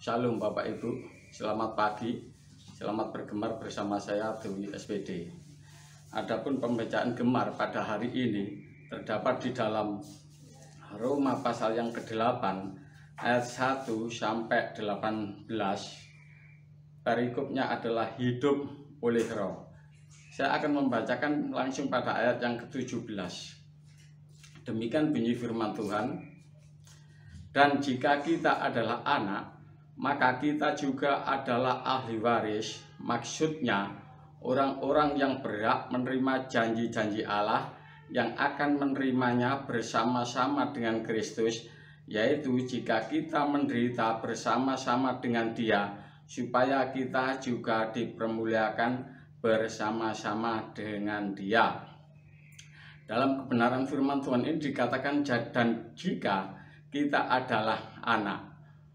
Shalom Bapak Ibu, selamat pagi, selamat bergemar bersama saya Dewi SPD. Adapun pembacaan gemar pada hari ini terdapat di dalam Roma pasal yang ke-8 ayat 1 sampai 18. Perikopnya adalah hidup oleh roh. Saya akan membacakan langsung pada ayat yang ke-17. Demikian bunyi firman Tuhan. Dan jika kita adalah anak, maka kita juga adalah ahli waris, maksudnya orang-orang yang berhak menerima janji-janji Allah yang akan menerimanya bersama-sama dengan Kristus, yaitu jika kita menderita bersama-sama dengan Dia, supaya kita juga dipermuliakan bersama-sama dengan Dia. Dalam kebenaran firman Tuhan ini dikatakan, dan jika kita adalah anak.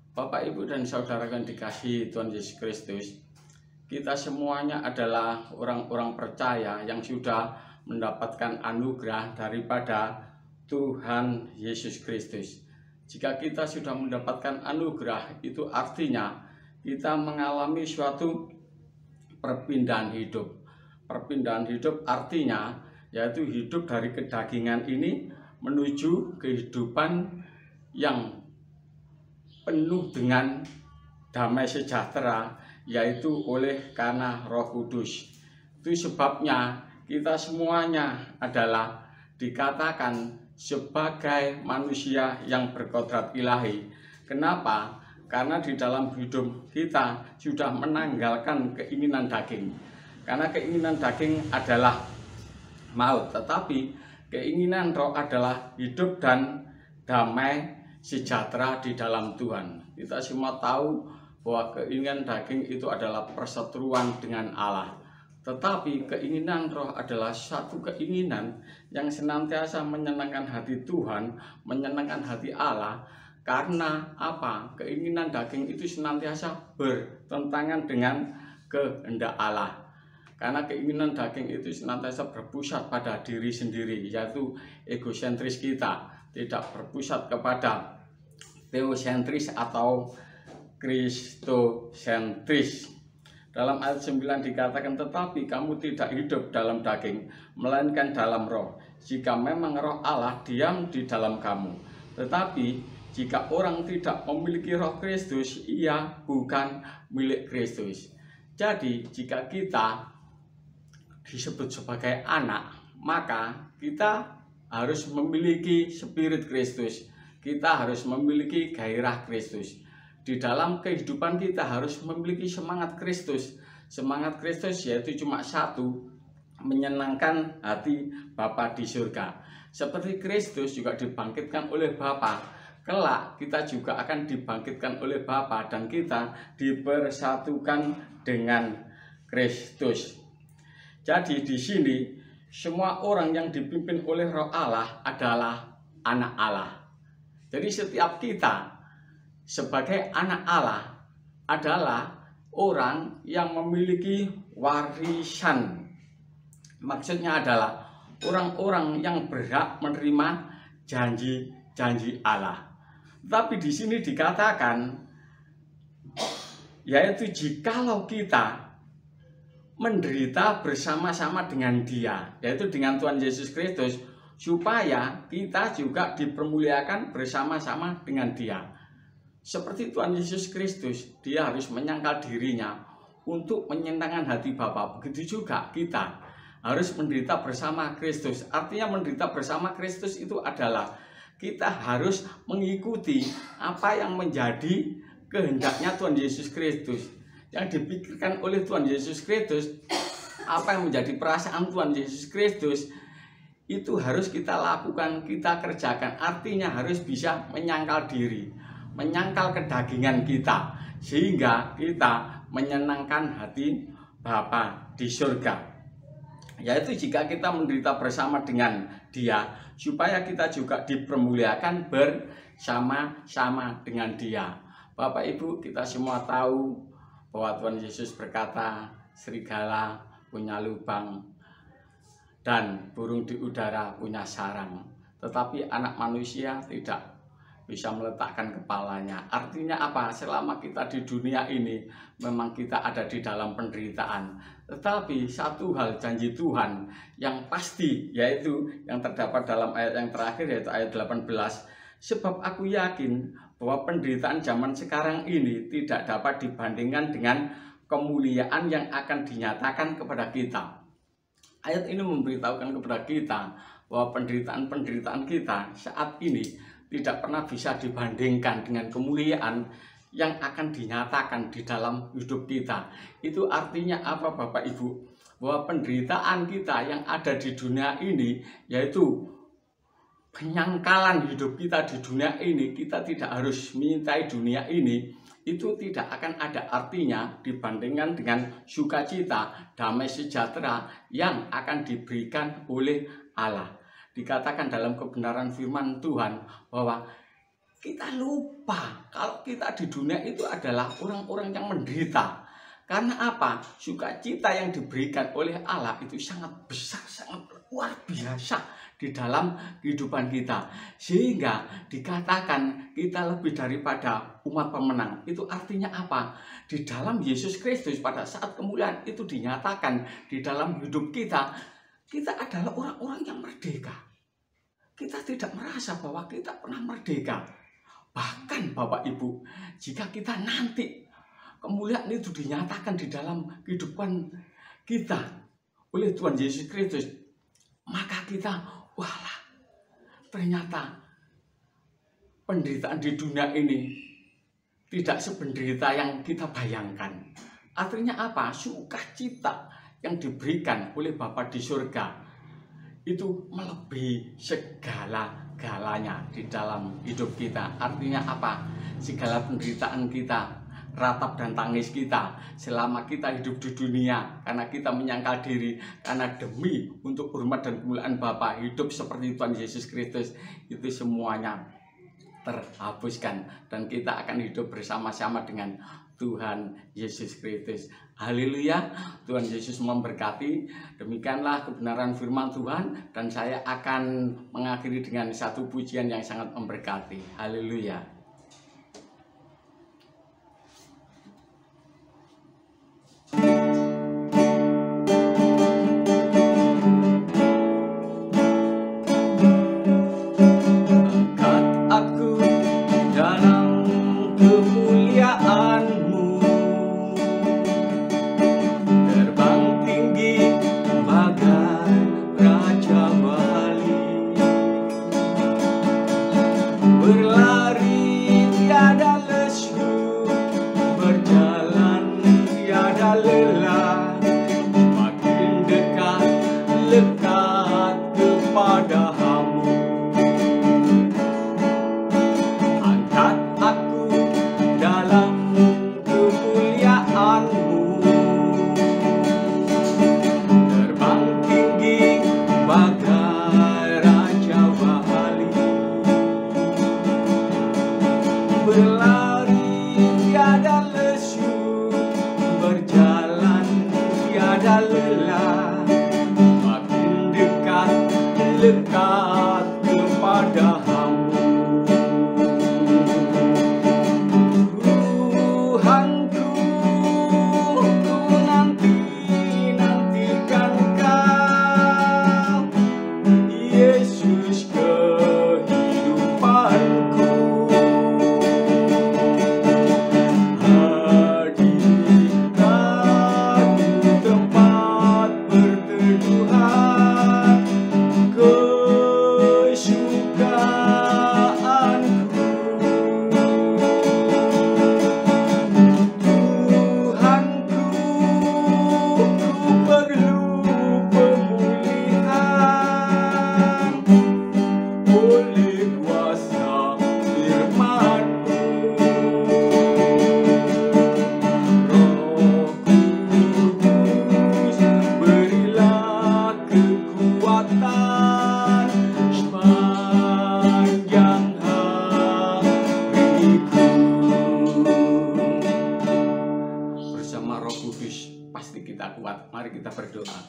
Bapak, Ibu, dan saudara yang dikasihi Tuhan Yesus Kristus, kita semuanya adalah orang-orang percaya yang sudah mendapatkan anugerah daripada Tuhan Yesus Kristus. Jika kita sudah mendapatkan anugerah, itu artinya kita mengalami suatu perpindahan hidup. Perpindahan hidup artinya yaitu hidup dari kedagingan ini menuju kehidupan yang penuh dengan damai sejahtera, yaitu oleh karena Roh Kudus. Itu sebabnya kita semuanya adalah dikatakan sebagai manusia yang berkodrat ilahi. Kenapa? Karena di dalam hidup kita sudah menanggalkan keinginan daging. Karena keinginan daging adalah maut, tetapi keinginan roh adalah hidup dan damai sejahtera di dalam Tuhan. Kita semua tahu bahwa keinginan daging itu adalah perseteruan dengan Allah. Tetapi keinginan roh adalah satu keinginan yang senantiasa menyenangkan hati Tuhan, menyenangkan hati Allah. Karena apa? Keinginan daging itu senantiasa bertentangan dengan kehendak Allah. Karena keinginan daging itu senantiasa berpusat pada diri sendiri, yaitu egosentris kita. Tidak berpusat kepada teosentris atau kristosentris. Dalam ayat 9 dikatakan, tetapi kamu tidak hidup dalam daging, melainkan dalam roh. Jika memang roh Allah diam di dalam kamu. Tetapi jika orang tidak memiliki roh Kristus, ia bukan milik Kristus. Jadi jika kita disebut sebagai anak, maka kita harus memiliki spirit Kristus. Kita harus memiliki gairah Kristus. Di dalam kehidupan kita harus memiliki semangat Kristus. Semangat Kristus yaitu cuma satu, menyenangkan hati Bapa di surga. Seperti Kristus juga dibangkitkan oleh Bapa, kelak kita juga akan dibangkitkan oleh Bapa dan kita dipersatukan dengan Kristus. Jadi di sini semua orang yang dipimpin oleh Roh Allah adalah anak Allah. Jadi setiap kita sebagai anak Allah adalah orang yang memiliki warisan. Maksudnya adalah orang-orang yang berhak menerima janji-janji Allah. Tapi di sini dikatakan, yaitu jikalau kita menderita bersama-sama dengan Dia, yaitu dengan Tuhan Yesus Kristus, supaya kita juga dipermuliakan bersama-sama dengan Dia. Seperti Tuhan Yesus Kristus, Dia harus menyangkal dirinya untuk menyenangkan hati Bapa. Begitu juga kita harus menderita bersama Kristus. Artinya menderita bersama Kristus itu adalah kita harus mengikuti apa yang menjadi kehendaknya Tuhan Yesus Kristus. Yang dipikirkan oleh Tuhan Yesus Kristus, apa yang menjadi perasaan Tuhan Yesus Kristus, itu harus kita lakukan, kita kerjakan. Artinya harus bisa menyangkal diri, menyangkal kedagingan kita, sehingga kita menyenangkan hati Bapa di surga. Yaitu jika kita menderita bersama dengan Dia, supaya kita juga dipermuliakan bersama-sama dengan Dia. Bapak Ibu, kita semua tahu bahwa Tuhan Yesus berkata, serigala punya lubang dan burung di udara punya sarang, tetapi anak manusia tidak. bisa meletakkan kepalanya. Artinya apa? Selama kita di dunia ini memang kita ada di dalam penderitaan. Tetapi satu hal janji Tuhan yang pasti, yaitu yang terdapat dalam ayat yang terakhir, yaitu ayat 18. Sebab aku yakin bahwa penderitaan zaman sekarang ini tidak dapat dibandingkan dengan kemuliaan yang akan dinyatakan kepada kita. Ayat ini memberitahukan kepada kita bahwa penderitaan-penderitaan kita saat ini tidak pernah bisa dibandingkan dengan kemuliaan yang akan dinyatakan di dalam hidup kita. Itu artinya apa Bapak Ibu? Bahwa penderitaan kita yang ada di dunia ini, yaitu penyangkalan hidup kita di dunia ini, kita tidak harus mintai dunia ini, itu tidak akan ada artinya dibandingkan dengan sukacita, damai sejahtera yang akan diberikan oleh Allah. Dikatakan dalam kebenaran firman Tuhan bahwa kita lupa kalau kita di dunia itu adalah orang-orang yang menderita. Karena apa? Sukacita yang diberikan oleh Allah itu sangat besar, sangat luar biasa di dalam kehidupan kita, sehingga dikatakan kita lebih daripada umat pemenang. Itu artinya apa? Di dalam Yesus Kristus pada saat kemuliaan itu dinyatakan di dalam hidup kita, kita adalah orang-orang yang merdeka. Kita tidak merasa bahwa kita pernah merdeka. Bahkan Bapak Ibu, jika kita nanti kemuliaan itu dinyatakan di dalam kehidupan kita oleh Tuhan Yesus Kristus, maka kita, walah, ternyata penderitaan di dunia ini tidak sependerita yang kita bayangkan. Artinya apa? Sukacita yang diberikan oleh Bapa di surga itu melebihi segala-galanya di dalam hidup kita. Artinya apa? Segala penderitaan kita, ratap dan tangis kita selama kita hidup di dunia, karena kita menyangkal diri, karena demi untuk hormat dan kemuliaan Bapa, hidup seperti Tuhan Yesus Kristus, itu semuanya terhapuskan dan kita akan hidup bersama-sama dengan Tuhan Yesus Kristus. Haleluya, Tuhan Yesus memberkati. Demikianlah kebenaran firman Tuhan, dan saya akan mengakhiri dengan satu pujian yang sangat memberkati. Haleluya. Dekat kepadamu, Tuhanku, ku nantikan Kau, Yesus kehidupanku. Hadiratmu tempat perteduhan, kesukaanku. Tuhanku, ku perlu pemulihan oleh kuasa firman-Mu. Roh Kudus, berilah kekuatan sepanjang hariku. Bersama Roh Kudus pasti kita kuat. Mari kita berdoa.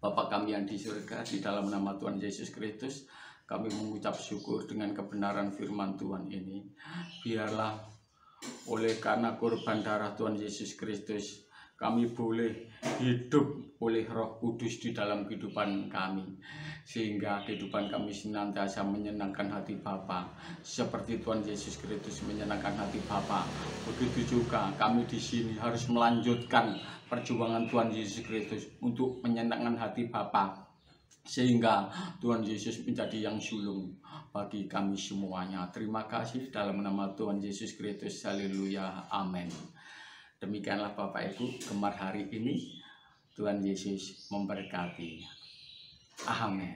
Bapa kami yang di surga, di dalam nama Tuhan Yesus Kristus, kami mengucap syukur dengan kebenaran firman Tuhan ini. Biarlah oleh karena korban darah Tuhan Yesus Kristus, kami boleh hidup oleh Roh Kudus di dalam kehidupan kami, sehingga kehidupan kami senantiasa menyenangkan hati Bapa. Seperti Tuhan Yesus Kristus menyenangkan hati Bapa, begitu juga kami di sini harus melanjutkan perjuangan Tuhan Yesus Kristus untuk menyenangkan hati Bapa, sehingga Tuhan Yesus menjadi yang sulung bagi kami semuanya. Terima kasih dalam nama Tuhan Yesus Kristus. Haleluya. Amin. Demikianlah Bapak Ibu Gemar hari ini. Tuhan Yesus memberkati. Amin.